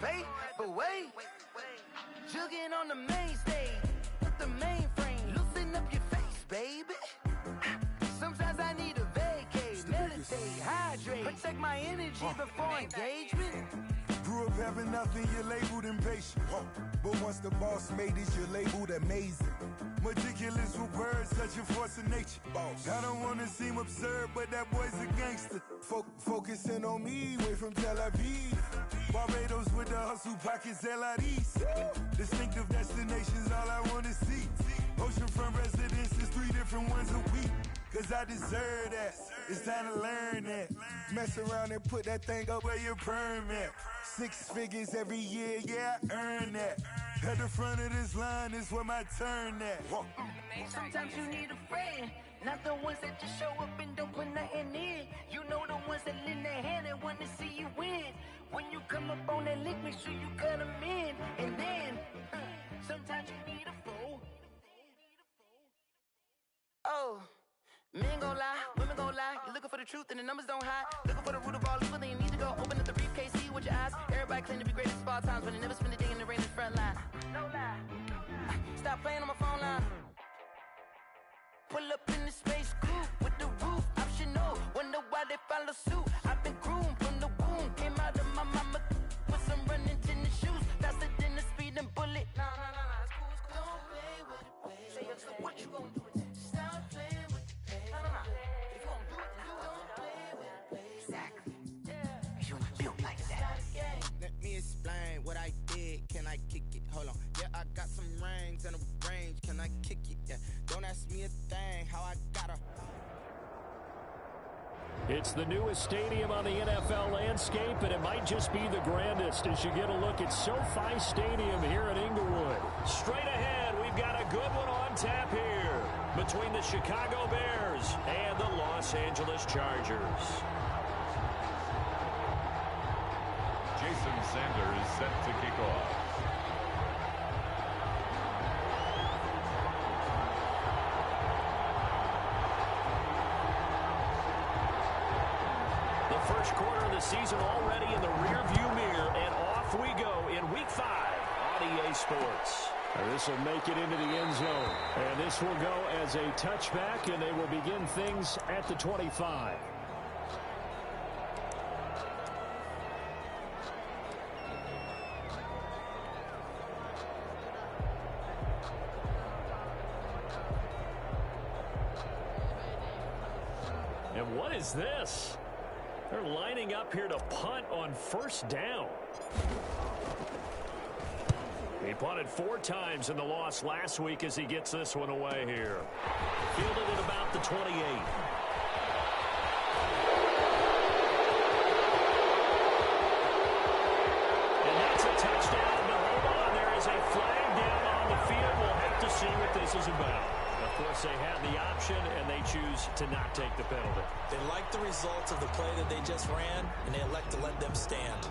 pay, but wait. Jugging on the main stage, with the mainframe, loosen up your face, baby. Sometimes I need a vacate, meditate, hydrate, protect my energy before engagement. Grew up having nothing, you're labeled impatient. But once the boss made it, you're labeled amazing. Meticulous with words, such a force of nature. I don't wanna seem absurd, but that boy's a gangster. Focusing on me, way from Tel Aviv. Barbados with the hustle pockets, LIDs. Distinctive destinations, all I wanna see. Oceanfront residences, 3 different ones a week. Cause I deserve that, it's time to learn that. Mess around and put that thing up where your perm at. 6 figures every year, yeah, I earn that. At the front of this line is where my turn at. Sometimes you need a friend, not the ones that just show up and don't put nothing in. You know the ones that lend their hand and want to see you win. When you come up on that lick, make sure you cut them in. And then, sometimes you need a fool. Oh. Men gon' lie, women gon' lie. You're looking for the truth and the numbers don't hide. Looking for the root of all evil, then you need to go open up the briefcase, see with your eyes. Everybody claim to be greatest of all times, but they never spend a day in the rain in the front line. No lie. Stop playing on my phone line. Pull up in the space coupe with the roof optional. Wonder why they follow suit. I've been groomed from the womb. Came out of my mama with some running tennis shoes. Faster than the speeding bullet. Nah, it's cool, it's cool. Don't play with it, baby. So what you gon' do? Explain what I did, can I kick it? Hold on, yeah, I got some rings and a range, can I kick it? Yeah, don't ask me a thing, how I gotta. It's the newest stadium on the NFL landscape, and it might just be the grandest as you get a look at SoFi Stadium here in Inglewood. Straight ahead, we've got a good one on tap here between the Chicago Bears and the Los Angeles Chargers. Jason Sanders set to kick off. The first quarter of the season already in the rearview mirror, and off we go in Week 5 on EA Sports. This will make it into the end zone, and this will go as a touchback, and they will begin things at the 25. And what is this? They're lining up here to punt on first down. He punted 4 times in the loss last week as he gets this one away here. Fielded at about the 28. And that's a touchdown, but hold on. There is a flag down on the field. We'll have to see what this is about. Of course, they had the option, and they choose to not take the penalty. They like the results of the play that they just ran, and they elect to let them stand.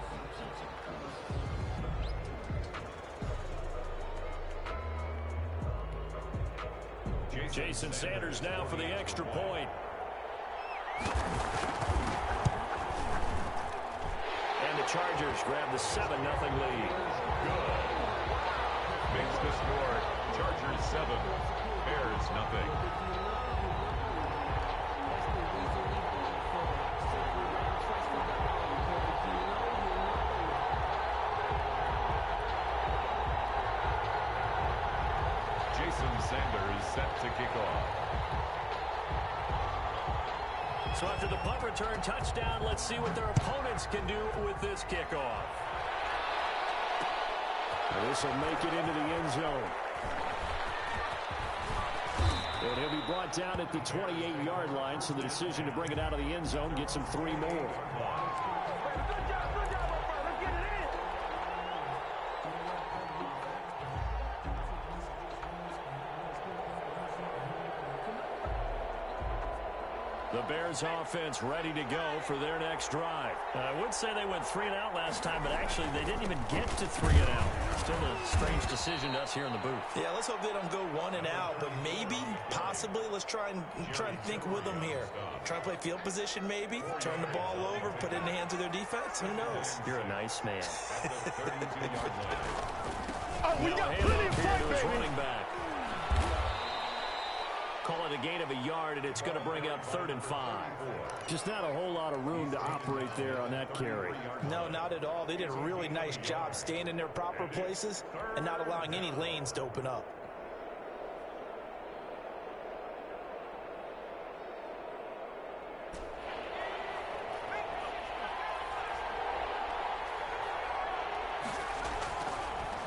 Jason Sanders now for the extra point. And the Chargers grab the 7-0 lead. Good. Makes the score Chargers 7, Bears nothing. Jason Sanders set to kick off. So after the punt return touchdown, let's see what their opponents can do with this kickoff. This will make it into the end zone. And he'll be brought down at the 28-yard line, so the decision to bring it out of the end zone gets him 3 more. The Bears offense ready to go for their next drive. I would say they went 3 and out last time, but actually they didn't even get to 3 and out. Still a strange decision to us here in the booth. Yeah, let's hope they don't go 1 and out, but maybe, possibly, let's try and think with them here. Try to play field position maybe, turn the ball over, put it in the hands of their defense. Who knows? You're a nice man. We got plenty of fight, baby. Running back. Call it a gain of a yard, and it's going to bring up 3rd and 5. Just not a whole lot of room to operate there on that carry. No, not at all. They did a really nice job staying in their proper places and not allowing any lanes to open up.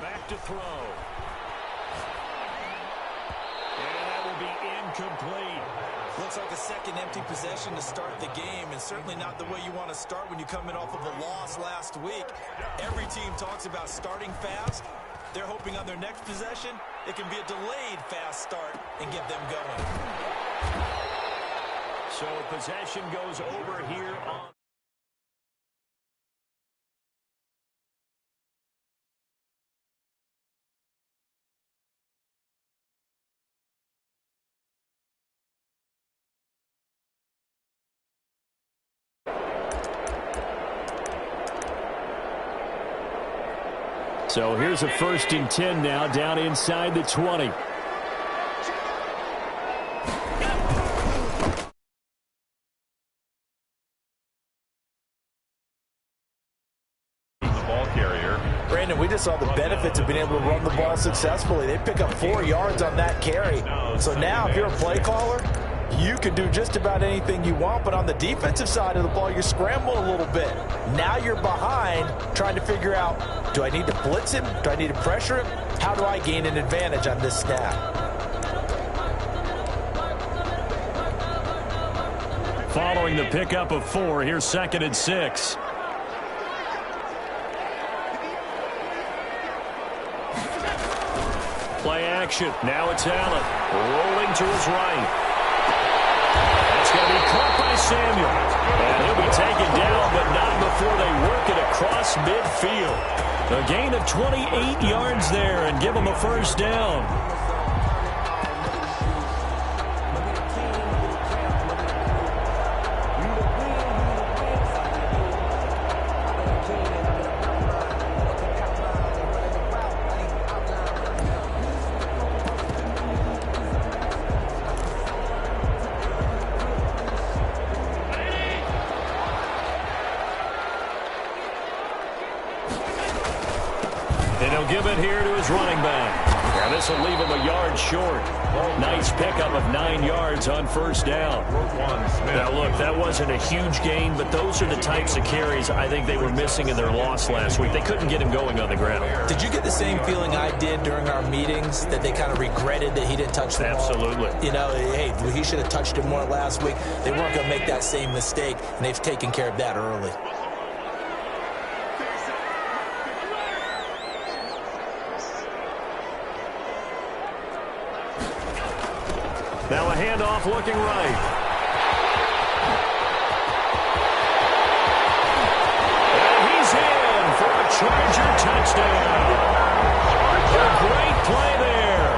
Back to throw. Incomplete. Looks like a second empty possession to start the game, and certainly not the way you want to start when you're coming off of a loss last week. Every team talks about starting fast. They're hoping on their next possession, it can be a delayed fast start and get them going. So possession goes over here on. So here's a 1st and 10 now, down inside the 20. The ball carrier. Brandon, we just saw the benefits of being able to run the ball successfully. They pick up 4 yards on that carry. So now if you're a play caller, you can do just about anything you want, but on the defensive side of the ball, you're scrambling a little bit. Now you're behind, trying to figure out, do I need to blitz him? Do I need to pressure him? How do I gain an advantage on this snap? Following the pickup of 4, here's 2nd and 6. Play action. Now it's Allen. Rolling to his right. It's going to be caught by Samuel. And he'll be taken down, but not before they work it across midfield. A gain of 28 yards there and give them a 1st down. Give it here to his running back. And this will leave him a yard short. Nice pickup of 9 yards on 1st down. Now, look, that wasn't a huge gain, but those are the types of carries I think they were missing in their loss last week. They couldn't get him going on the ground. Did you get the same feeling I did during our meetings, that they kind of regretted that he didn't touch the ball? Absolutely. You know, hey, he should have touched it more last week. They weren't going to make that same mistake, and they've taken care of that early. Now a handoff looking right. And he's in for a Charger touchdown. A great play there.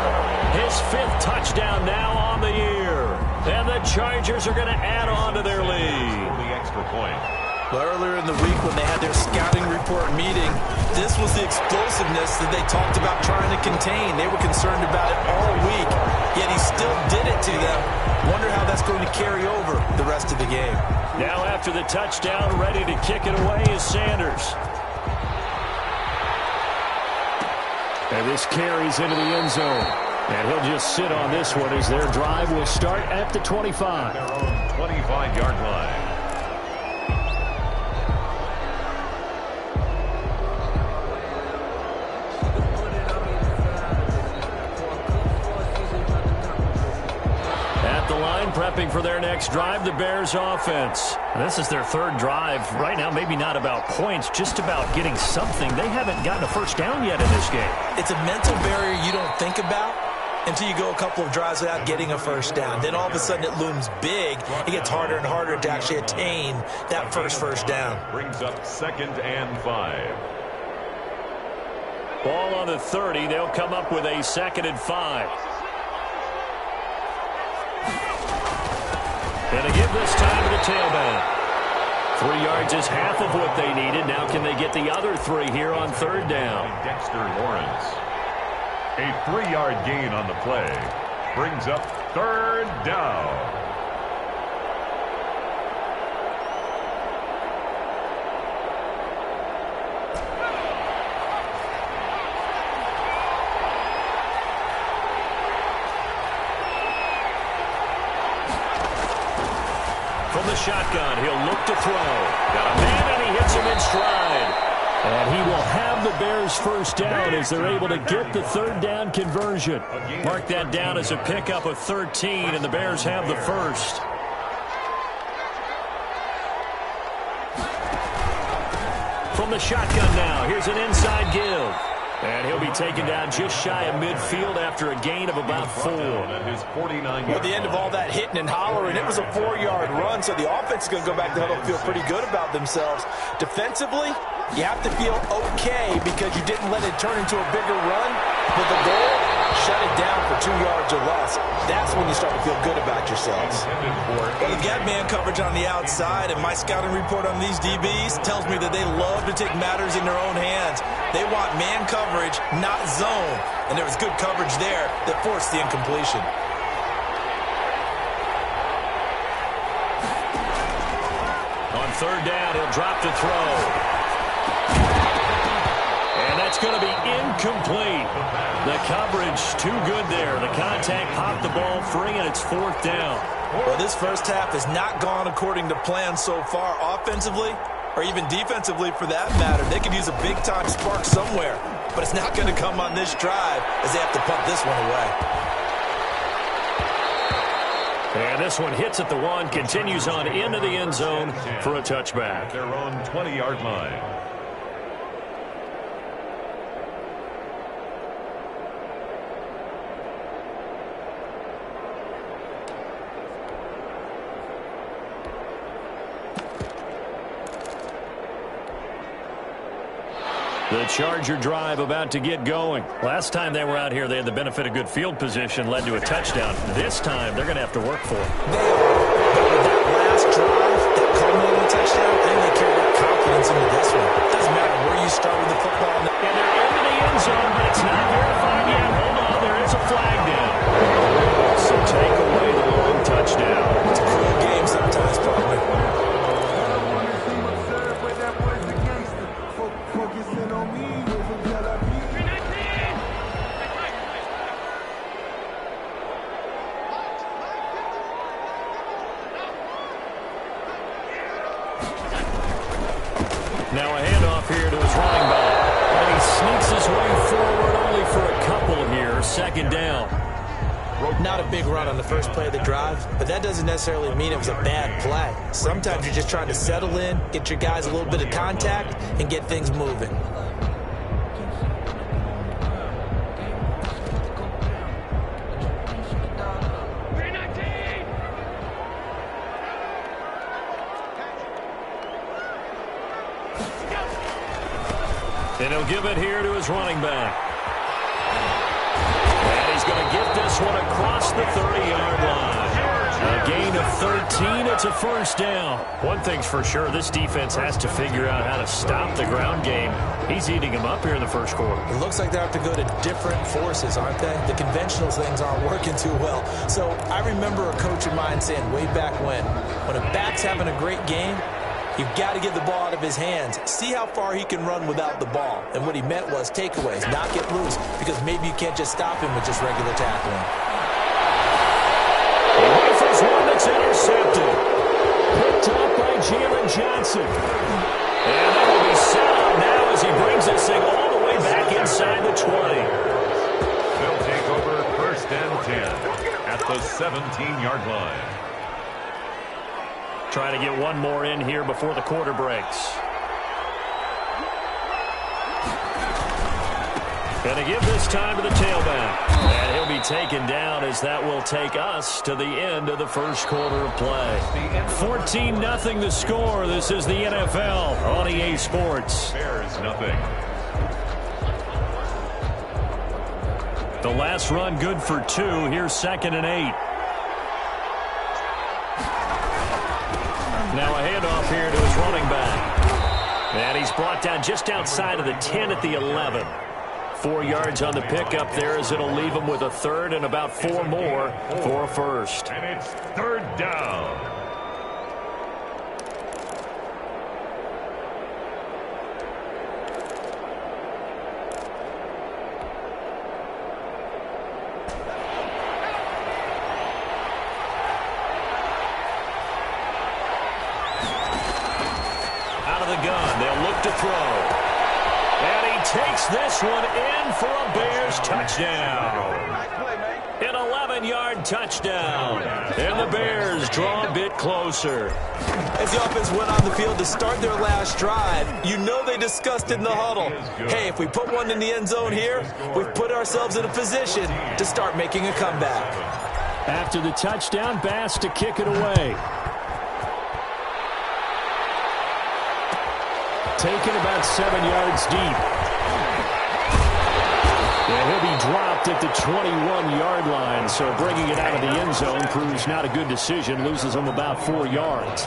His 5th touchdown now on the year. And the Chargers are going to add on to their lead. The extra point. Well, earlier in the week when they had their scouting report meeting, this was the explosiveness that they talked about trying to contain. They were concerned about it all week, yet he still did it to them. Wonder how that's going to carry over the rest of the game. Now after the touchdown, ready to kick it away is Sanders. And this carries into the end zone. And he'll just sit on this one as their drive will start at the 25. Their own 25-yard line. Prepping for their next drive, the Bears offense. This is their 3rd drive. Right now, maybe not about points, just about getting something. They haven't gotten a 1st down yet in this game. It's a mental barrier you don't think about, until you go a couple of drives without getting a first down. Then all of a sudden it looms big. It gets harder and harder to actually attain that first down. Brings up 2nd and 5. Ball on the 30. They'll come up with a 2nd and 5. And they give this time to the tailback. 3 yards is half of what they needed. Now can they get the other 3 here on 3rd down? Dexter Lawrence. A 3-yard gain on the play. Brings up 3rd down. From the shotgun, he'll look to throw. Got a man, and he hits him in stride. And he will have the Bears' first down as they're able to get the 3rd down conversion. Mark that down as a pickup of 13, and the Bears have the first. From the shotgun now, here's an inside give. And he'll be taken down just shy of midfield after a gain of about 4. At the end of all that hitting and hollering, it was a 4-yard run, so the offense is going to go back to the huddle and feel pretty good about themselves. Defensively, you have to feel okay because you didn't let it turn into a bigger run. But the goal, shut it down for 2 yards or less. That's when you start to feel good about yourselves. Well, you've got man coverage on the outside, and my scouting report on these DBs tells me that they love to take matters in their own hands. They want man coverage, not zone. And there was good coverage there that forced the incompletion. On 3rd down, he'll drop to throw. And that's going to be incomplete. The coverage too good there. The contact popped the ball free, and it's 4th down. Well, this first half has not gone according to plan so far offensively, or even defensively for that matter. They could use a big-time spark somewhere, but it's not going to come on this drive as they have to punt this one away. And this one hits at the 1, continues on into the end zone for a touchback. Their own 20-yard line. The Charger drive about to get going. Last time they were out here, they had the benefit of good field position, led to a touchdown. This time, they're going to have to work for it. They are. That last drive, that culminating touchdown, I think they carry that confidence into this one. It doesn't matter where you start with the football. And they're into the end zone, but it's not verified yet. Hold on, there is a flag down. So take away the long touchdown. It's a cool game sometimes, partner. Now a handoff here to his running back. And he sneaks his way forward only for a couple here. 2nd down. Not a big run on the first play of the drive, but that doesn't necessarily mean it was a bad play. Sometimes you're just trying to settle in, get your guys a little bit of contact, and get things moving. And he'll give it here to his running back. And he's going to get this one across the 30-yard line. A gain of 13. It's a 1st down. One thing's for sure, this defense has to figure out how to stop the ground game. He's eating him up here in the first quarter. It looks like they have to go to different forces, aren't they? The conventional things aren't working too well. So I remember a coach of mine saying way back when a back's having a great game, you've got to get the ball out of his hands. See how far he can run without the ball. And what he meant was takeaways, not get loose, because maybe you can't just stop him with just regular tackling. He rifles one that's intercepted. Picked up by Jalen Johnson. And that will be set up now as he brings this thing all the way back inside the 20. They'll take over 1st and 10 at the 17-yard line. Trying to get one more in here before the quarter breaks. Going to give this time to the tailback. And he'll be taken down as that will take us to the end of the first quarter of play. 14-0 the score. This is the NFL on EA Sports. Bears nothing. The last run good for 2. Here's 2nd and 8. Now a handoff here to his running back. And he's brought down just outside of the 10 at the 11. 4 yards on the pickup there as it'll leave him with a third and about 4 more for a first. And it's 3rd down. Out of the gun, they'll look to throw. And he takes this one in for a Bears touchdown. An 11-yard touchdown. And the Bears draw a bit closer. As the offense went on the field to start their last drive, you know they discussed in the huddle, hey, if we put one in the end zone here, we've put ourselves in a position to start making a comeback. After the touchdown, Bass to kick it away. Taken about 7 yards deep. And he'll be dropped at the 21-yard line, so bringing it out of the end zone proves not a good decision. Loses him about 4 yards.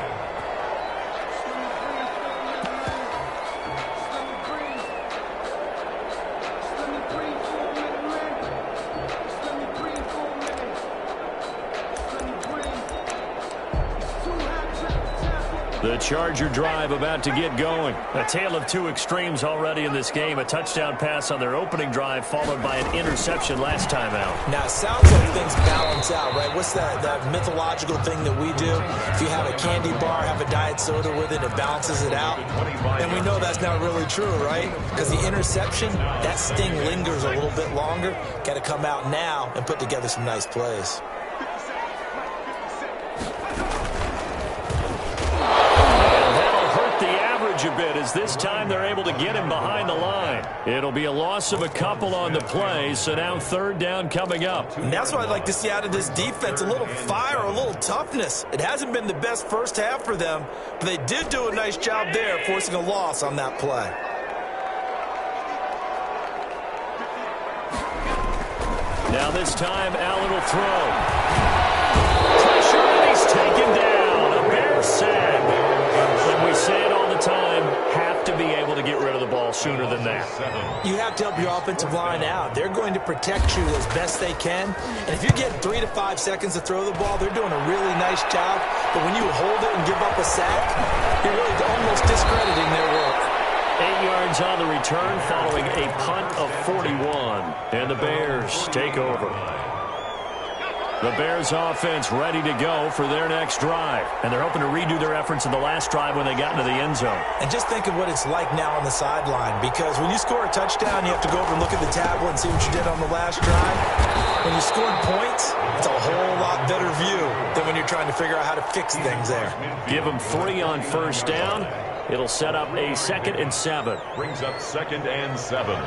The Charger drive about to get going. A tale of 2 extremes already in this game. A touchdown pass on their opening drive followed by an interception last time out. Now, it sounds like things balance out, right? What's that mythological thing that we do? If you have a candy bar, have a diet soda with it, it balances it out. And we know that's not really true, right? Because the interception, that sting lingers a little bit longer. Got to come out now and put together some nice plays. A bit as this time they're able to get him behind the line. It'll be a loss of a couple on the play, so now 3rd down coming up. And that's what I'd like to see out of this defense, a little fire, a little toughness. It hasn't been the best first half for them, but they did do a nice job there forcing a loss on that play. Now this time Allen will throw. Pressure, and he's taken down. A Bears sack. And we say it all the time, have to be able to get rid of the ball sooner than that. You have to help your offensive line out. They're going to protect you as best they can. And if you get 3 to 5 seconds to throw the ball, they're doing a really nice job. But when you hold it and give up a sack, you're really almost discrediting their work. 8 yards on the return following a punt of 41. And the Bears take over. The Bears offense ready to go for their next drive. And they're hoping to redo their efforts in the last drive when they got into the end zone. And just think of what it's like now on the sideline. Because when you score a touchdown, you have to go over and look at the tablet and see what you did on the last drive. When you scored points, it's a whole lot better view than when you're trying to figure out how to fix things there. Give them 3 on first down. It'll set up a 2nd and 7. Brings up 2nd and 7.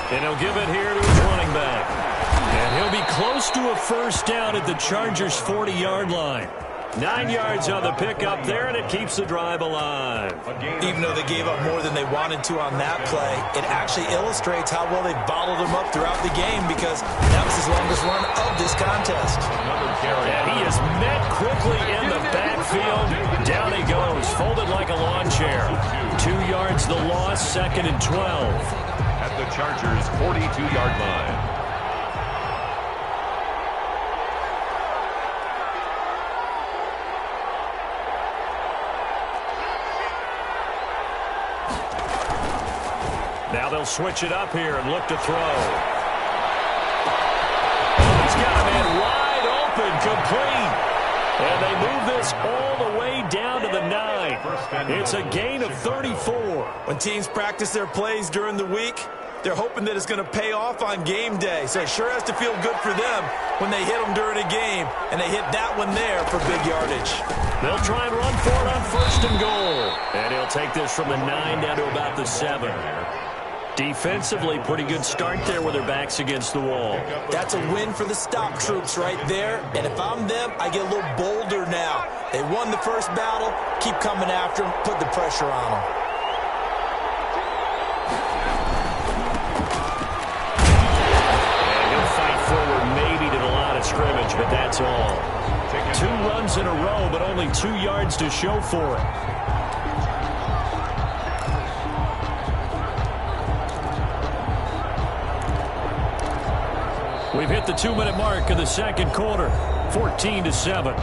And he'll give it here to his running back. And he'll be close to a first down at the Chargers' 40-yard line. 9 yards on the pickup there, and it keeps the drive alive. Even though they gave up more than they wanted to on that play, it actually illustrates how well they bottled them up throughout the game because that was his longest run of this contest. And he is met quickly in the backfield. Down he goes, folded like a lawn chair. 2 yards the loss, 2nd and 12. At the Chargers' 42-yard line. Now they'll switch it up here and look to throw. He's got a man wide open, complete. And they move this all the way down to the 9. It's a gain of 34. When teams practice their plays during the week, they're hoping that it's going to pay off on game day. So it sure has to feel good for them when they hit them during a game, and they hit that one there for big yardage. They'll try and run for it on 1st and goal. And he'll take this from the 9 down to about the 7. Defensively, pretty good start there with their backs against the wall. That's a win for the stop troops right there. And if I'm them, I get a little bolder now. They won the first battle. Keep coming after them. Put the pressure on them. And he'll fight forward maybe to the line of scrimmage, but that's all. 2 runs in a row, but only 2 yards to show for it. We've hit the 2-minute mark of the second quarter, 14-7.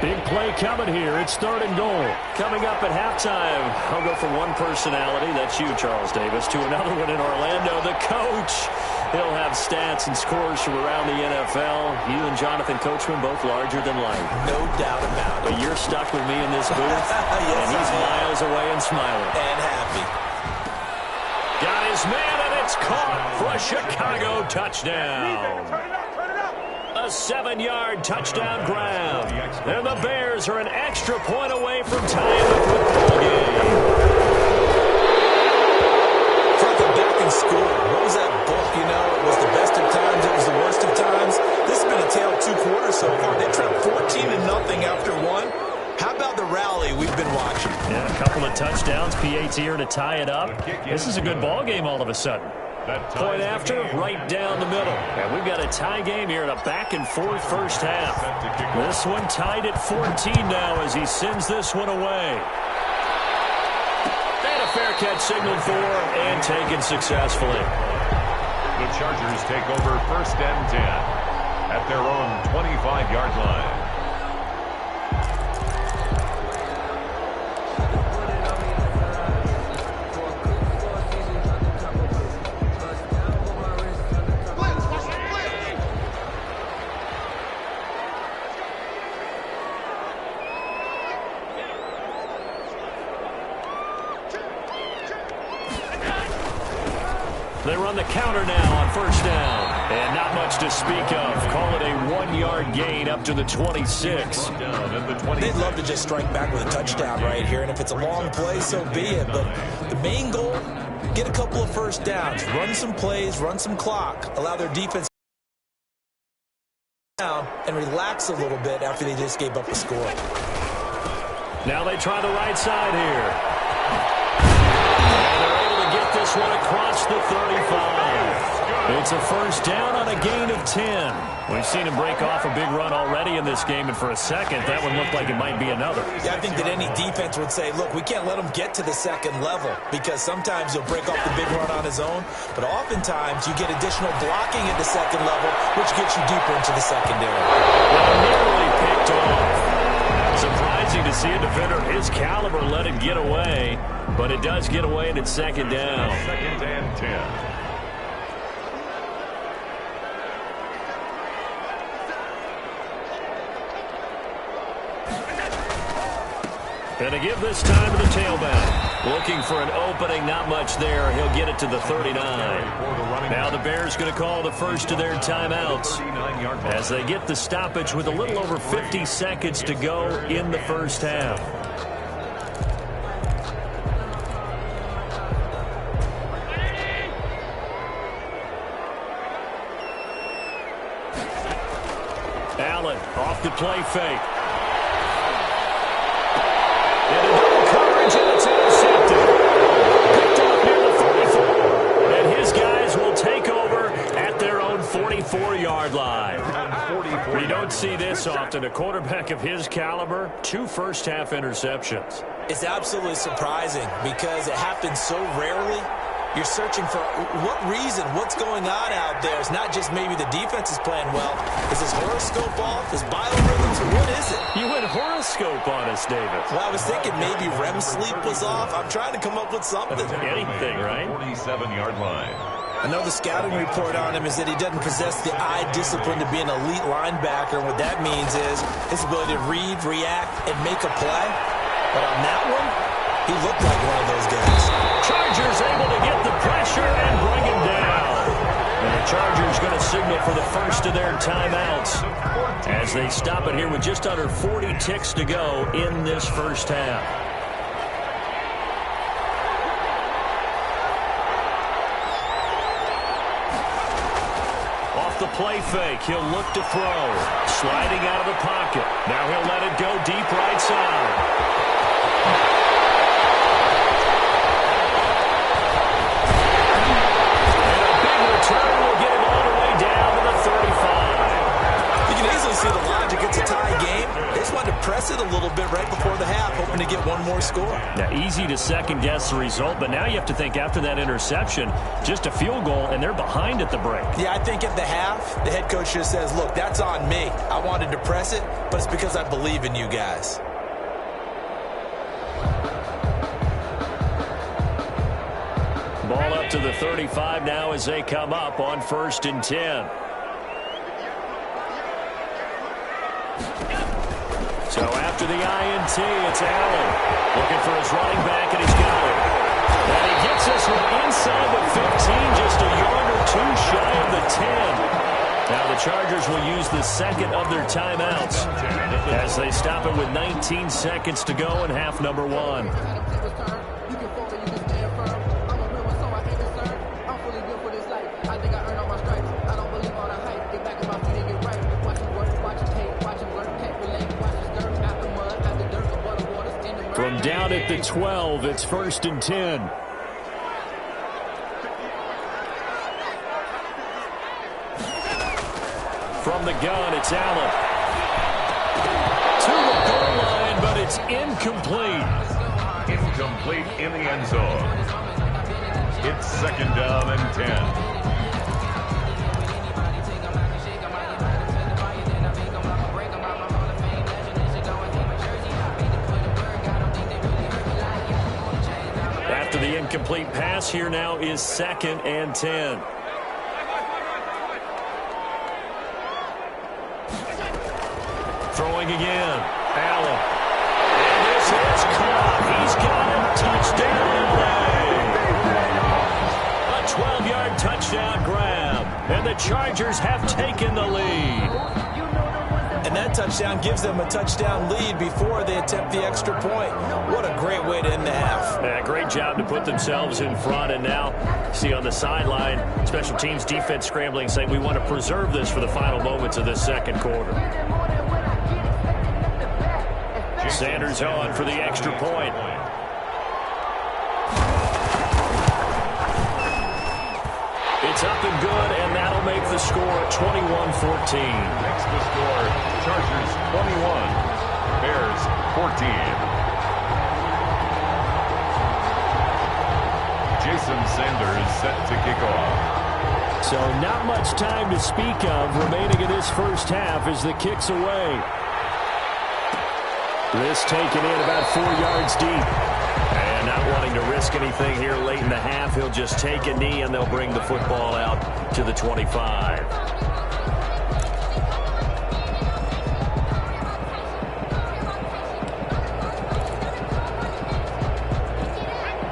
Big play coming here. It's 3rd and goal. Coming up at halftime, I'll go from one personality, that's you, Charles Davis, to another one in Orlando, the coach. He'll have stats and scores from around the NFL. You and Jonathan Coachman both larger than life. No doubt about it. But you're stuck with me in this booth, yes, and he's miles away and smiling. And happy. Got his man, and it's caught for a Chicago touchdown. A 7-yard touchdown grab. And the Bears are an extra point away from tying the football game. Further back in school, what was that book? You know, it was the best of times, it was the worst of times. This has been a tale of 2 quarters so far. They trailed 14-0 after 1. How about the rally we've been watching? Yeah, a couple of touchdowns, PAT here to tie it up. This is a good ball game all of a sudden. Point after, right down the middle. And we've got a tie game here in a back-and-forth first half. This one tied at 14 now as he sends this one away. And a fair catch signaled for and taken successfully. The Chargers take over 1st and 10 at their own 25-yard line. They run the counter now on 1st down. And not much to speak of. Call it a 1-yard gain up to the 26. They'd love to just strike back with a touchdown right here. And if it's a long play, so be it. But the main goal, get a couple of first downs. Run some plays, run some clock. Allow their defense down and relax a little bit after they just gave up a score. Now they try the right side here. Get this one across the 35. It's a first down on a gain of 10. We've seen him break off a big run already in this game, and for a second, that one looked like it might be another. Yeah, I think that any defense would say, look, we can't let him get to the second level because sometimes he'll break off the big run on his own, but oftentimes you get additional blocking at the second level, which gets you deeper into the secondary. Well, nearly picked off. Surprising to see a defender of his caliber let it get away, but it does get away and it's 2nd down. 2nd and 10. And to give this time to the tailback. Looking for an opening, not much there. He'll get it to the 39. Now the Bears going to call the first of their timeouts as they get the stoppage with a little over 50 seconds to go in the first half. Allen off the play fake. Into double coverage, and it's intercepted. Picked up near the 44. And his guys will take over at their own 44-yard line. We don't see this often. A quarterback of his caliber, 2 first-half interceptions. It's absolutely surprising because it happens so rarely. You're searching for what reason, what's going on out there. It's not just maybe the defense is playing well. Is his horoscope off? Is biorhythms? What is it? You went horoscope on us, David. Well, I was thinking maybe REM sleep was off. I'm trying to come up with something. Anything, right? 47-yard line. I know the scouting report on him is that he doesn't possess the eye discipline to be an elite linebacker. What that means is his ability to read, react, and make a play. But on that one, he looked like one of those guys. Chargers able to get the pressure and bring him down. And the Chargers going to signal for the first of their timeouts as they stop it here with just under 40 ticks to go in this first half. Off the play fake, he'll look to throw. Sliding out of the pocket. Now he'll let it go deep right side. Turn will get him all the way down to the 35. You can easily see the logic. It's a tie game. They just wanted to press it a little bit right before the half, hoping to get one more score. Now, easy to second-guess the result, but now you have to think after that interception, just a field goal, and they're behind at the break. Yeah, I think at the half, the head coach just says, look, that's on me. I wanted to press it, but it's because I believe in you guys. Ball up to the 35 now as they come up on 1st and 10. So after the INT, it's Allen looking for his running back, and he's got it. And he gets this one inside the 15, just a yard or two shy of the 10. Now the Chargers will use the second of their timeouts as they stop it with 19 seconds to go in half number 1. From down at the 12, it's 1st and 10. From the gun, it's Allen. To the goal line, but it's incomplete. Incomplete in the end zone. It's 2nd down and 10. The incomplete pass here now is 2nd and 10. Throwing again. Allen. And this is caught. He's got it. Touchdown. A 12-yard touchdown grab. And the Chargers have taken the lead. And that touchdown gives them a touchdown lead before they attempt the extra point. What a great way to end the half. Yeah, great job to put themselves in front. And now, see on the sideline, special teams defense scrambling, saying we want to preserve this for the final moments of this second quarter. Sanders on for the extra point. It's up and good, and that'll make the score 21-14. Next to score, Chargers 21, Bears 14. Jason Sanders set to kick off. So not much time to speak of remaining in this first half as the kick's away. This taken in about 4 yards deep. And not wanting to risk anything here late in the half, he'll just take a knee and they'll bring the football out to the 25.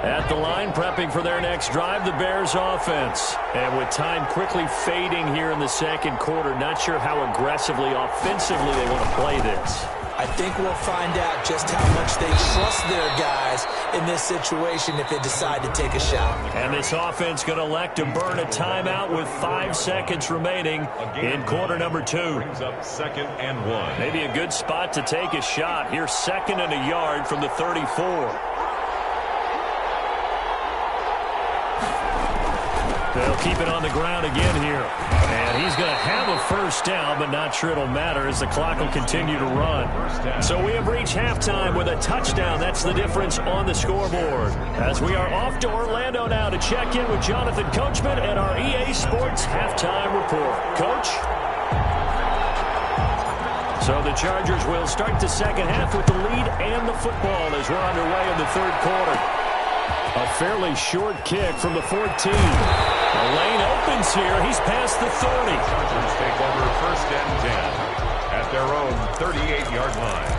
At the line, prepping for their next drive, the Bears offense. And with time quickly fading here in the second quarter, not sure how aggressively, offensively they want to play this. I think we'll find out just how much they trust their guys in this situation if they decide to take a shot. And this offense going to elect to burn a timeout with 5 seconds remaining in quarter number 2. Brings up 2nd and 1. Maybe a good spot to take a shot. Here's 2nd and a yard from the 34. They'll keep it on the ground again here. And he's going to have a first down, but not sure it'll matter as the clock will continue to run. So we have reached halftime with a touchdown. That's the difference on the scoreboard. As we are off to Orlando now to check in with Jonathan Coachman and our EA Sports Halftime Report. Coach? So the Chargers will start the second half with the lead and the football as we're underway in the third quarter. A fairly short kick from the 14. The lane opens here. He's past the 30. Chargers take over 1st and 10 at their own 38-yard line.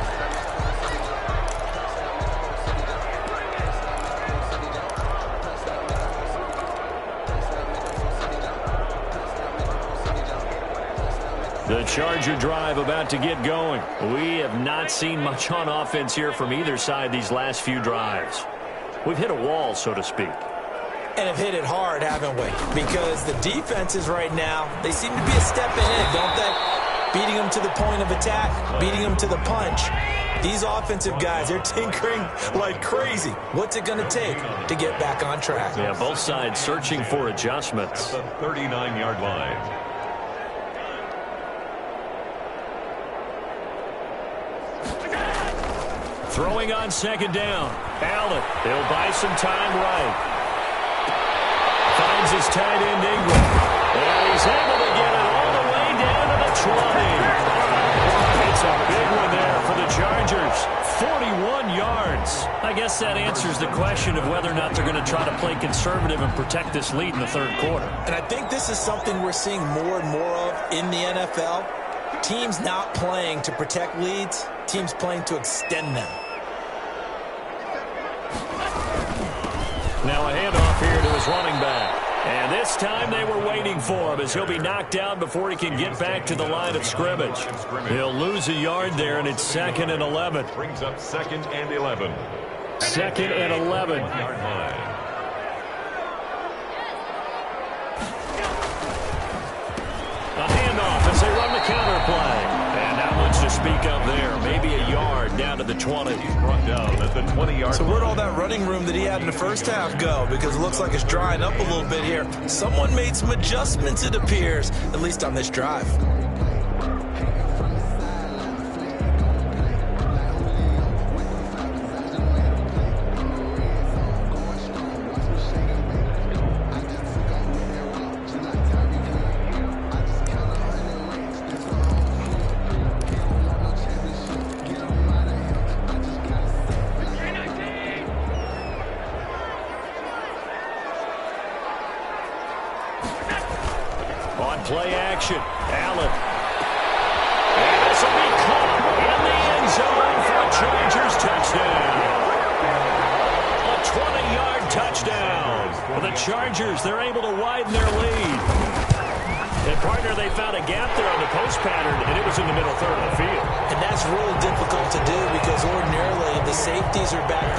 The Charger drive about to get going. We have not seen much on offense here from either side these last few drives. We've hit a wall, so to speak. And have hit it hard, haven't we? Because the defenses right now, they seem to be a step ahead, don't they? Beating them to the point of attack, beating them to the punch. These offensive guys, they're tinkering like crazy. What's it going to take to get back on track? Yeah, both sides searching for adjustments. The 39-yard line. Throwing on second down. Allen, he'll buy some time right. Finds his tight end Ingram. And he's able to get it all the way down to the 20. It's a big one there for the Chargers. 41 yards. I guess that answers the question of whether or not they're going to try to play conservative and protect this lead in the third quarter. And I think this is something we're seeing more and more of in the NFL. Teams not playing to protect leads, teams playing to extend them. Now a handoff here to his running back. And this time they were waiting for him as he'll be knocked down before he can get back to the line of scrimmage. He'll lose a yard there, and it's 2nd and 11. Brings up 2nd and 11. 2nd and 11. Yard line. A handoff as they run the counter play. And not much to speak of there. Maybe a yard down to the 20. He's brought down at the 20-yard So line. where'd all that running room that he had in the first half go? Because it looks like it's drying up a little bit here. Someone made some adjustments, it appears, at least on this drive. Play action. Allen. And this will be caught in the end zone for a Chargers touchdown. A 20-yard touchdown. For the Chargers, they're able to widen their lead. And, partner, they found a gap there on the post pattern, and it was in the middle third of the field. And that's really difficult to do because ordinarily the safeties are back